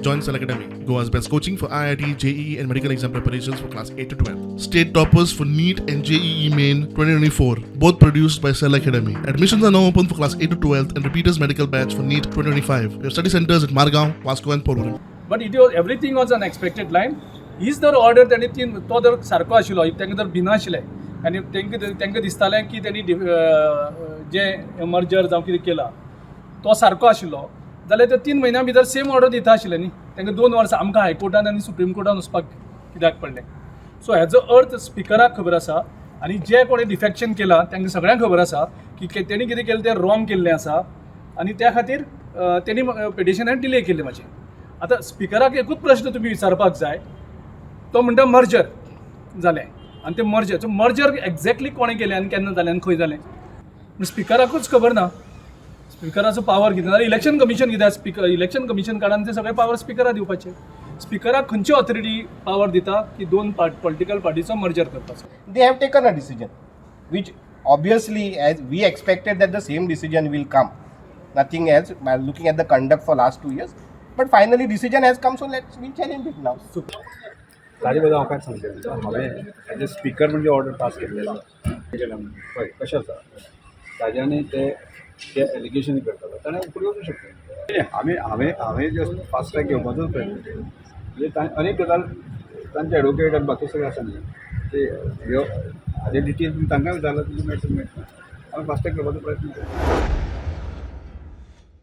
Join Cell Academy, Goa's best coaching for IIT, JEE, and medical exam preparations for class 8 to 12. State toppers for NEET and JEE Main 2024, both produced by Cell Academy. Admissions are now open for class 8 to 12th and repeaters medical batch for NEET 2025. We have study centers at Margao, Vasco, and Porvorim. But everything was an expected line. हीच जर order त्यांनी तो जर सारको आशिल्लो, तांकां जर भिना आशिल्लें आनी तांकां दिसतालें की त्यांनी जे मर्जर जावं कितें केला तो सारको आशिल्लो जाल्यार ते 3 म्हयन्यां भितर सेम ऑर्डर दिता आशिल्ले न्ही. तांकां 2 वर्सां आमकां हायकोर्टान आनी सुप्रीम कोर्टान वचपाक कित्याक पडलें. सो हेजो अर्थ स्पिकराक खबर आसा आनी जे कोणी डिफेक्शन केलां तांकां सगळ्यांक खबर आसा की तेणी कितें केलें तें रॉंग केल्लें आसा आनी त्या खातीर तेणी पिटिशनान डिले केल्लें म्हाजें. आतां स्पिकराक एकूच प्रश्न तुमी विचारपाक जाय, तो म्हणटा मर्जर जालें आनी तें मर्जर एक्झॅक्टली कोणें केलें आनी केन्ना जालें आनी खंय जालें स्पिकराकूच खबर ना. स्पिकराचो पावर कितें जाल्यार इलेक्शन कमिशन कित्याक इलेक्शन कमिशन काडान ते सगळे पावर स्पिकराक दिवपाचे. स्पिकराक खंयची ऑथॉरिटी पावर दिता की 2 पॉलिटिकल पार्टीचो मर्जर करपाचो. They have taken a decision, which obviously, as we expected that the same decision will come. Nothing else by looking at the conduct for last 2 years. But finally decision has come, so we challenge it now. ताजे बद्दल हांव कांयच सांगतलें. हांवें as a speaker म्हणजे order pass केल्लें हय कशें आसा ताज्यानी ते एलिगेशन करतालो ताणें फुडें वचूंक शकता. हांवें जस्ट फास्ट ट्रॅक घेवपाचोच प्रयत्न केलो. म्हणजे अनेक गजाल तांचे एडवोकेट आनी बाकी सगळे आसा न्ही ते हाजे डिटेल्स तांकां विचारल्यार तुमकां मेळटा. हांवें फास्ट ट्रॅक घेवपाचो प्रयत्न केलो.